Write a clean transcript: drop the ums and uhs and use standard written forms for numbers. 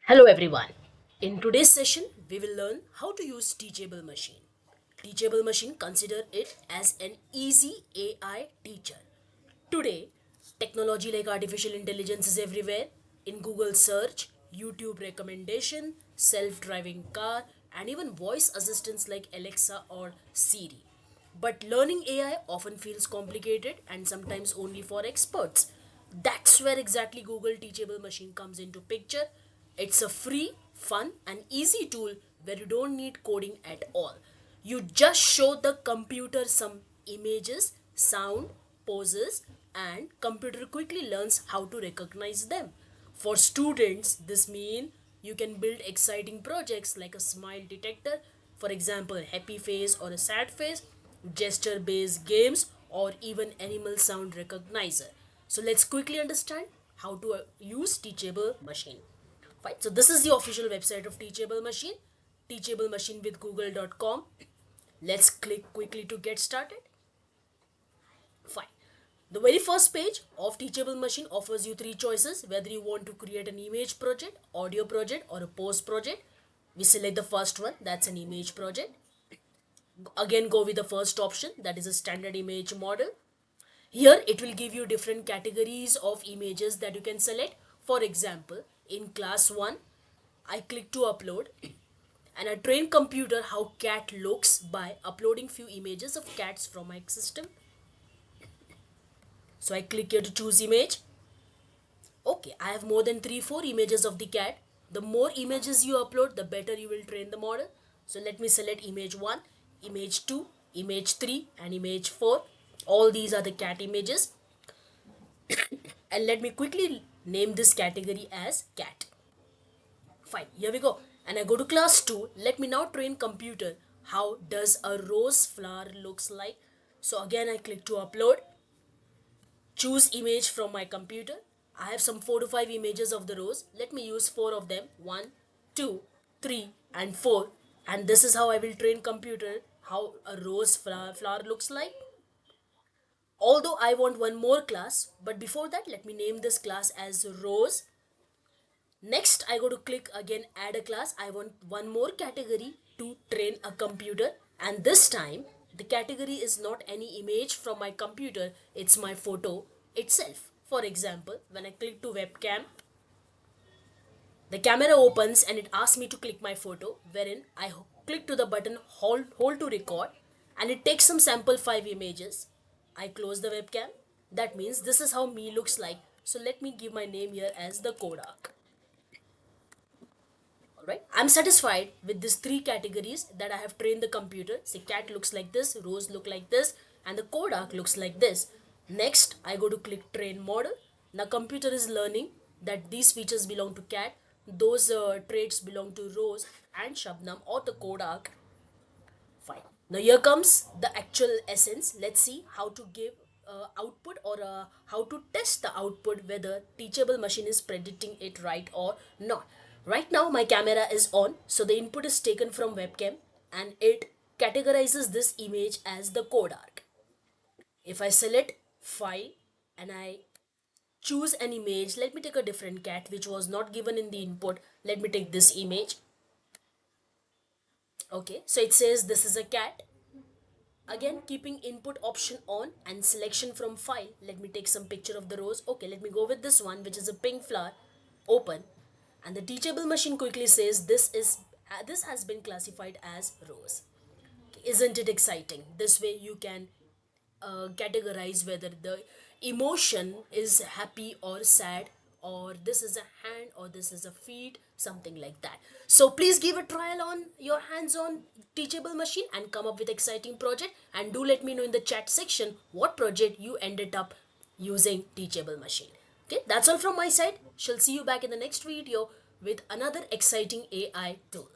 Hello everyone. In today's session, we will learn how to use Teachable machine. Teachable machine, consider it as an easy AI teacher. Today, technology like artificial intelligence is everywhere in Google search, YouTube recommendation, self-driving car, and even voice assistants like Alexa or Siri. But learning AI often feels complicated and sometimes only for experts. That's where exactly Google Teachable Machine comes into picture. It's a free, fun, and easy tool where you don't need coding at all. You just show the computer some images, sound, poses, and computer quickly learns how to recognize them. For students, this means you can build exciting projects like a smile detector, for example, happy face or a sad face, gesture based games, or even animal sound recognizer. So let's quickly understand how to use Teachable Machine. Fine. So this is the official website of Teachable Machine, Teachable Machine with google.com. Let's click quickly to get started. Fine. The very first page of Teachable Machine offers you three choices whether you want to create an image project, audio project, or a post project. We select the first one, that's an image project. Again, go with the first option, that is a standard image model. Here, it will give you different categories of images that you can select. For example, in class 1, I click to upload and I train computer how cat looks by uploading few images of cats from my system. So I click here to choose image. Okay, I have more than 3 4 images of the cat. The more images you upload, the better you will train the model. So let me select image 1, image 2, image 3, and image 4. All these are the cat images. And let me quickly name this category as cat. Fine, here we go. And I go to class 2. Let me now train computer. How does a rose flower looks like? So again I click to upload. Choose image from my computer. I have some 4 to 5 images of the rose. Let me use 4 of them. 1, 2, 3, and 4. And this is how I will train computer how a rose flower looks like. Although I want one more class, but before that let me name this class as rose. Next, I go to click again add a class. I want one more category to train a computer, and this time the category is not any image from my computer, it's my photo itself. For example, when I click to webcam, the camera opens and it asks me to click my photo, wherein I click to the button hold to record, and it takes some sample 5 images. I close the webcam. That means this is how me looks like. So let me give my name here as the Kodak. Alright, I'm satisfied with these three categories that I have trained the computer. Say cat looks like this, rose look like this, and the Kodak looks like this. Next, I go to click train model. Now computer is learning that these features belong to cat, those traits belong to rose and Shabnam or the Kodak. Fine. Now here comes the actual essence. Let's see how to give output or how to test the output whether teachable machine is predicting it right or not. Right now my camera is on, so the input is taken from webcam and it categorizes this image as the Kodak. If I select file and I choose an image, let me take a different cat which was not given in the input. Let me take this image. Okay, so it says this is a cat. Again, keeping input option on and selection from file. Let me take some picture of the rose. Okay, let me go with this one, which is a pink flower. Open, and the teachable machine quickly says this has been classified as rose. Isn't it exciting? This way you can categorize whether the emotion is happy or sad, or this is a hand or this is a feet, something like that. So please give a trial on your hands on Teachable machine and come up with exciting project, and do let me know in the chat section what project you ended up using Teachable machine. Okay, that's all from my side. Shall see you back in the next video with another exciting AI tool.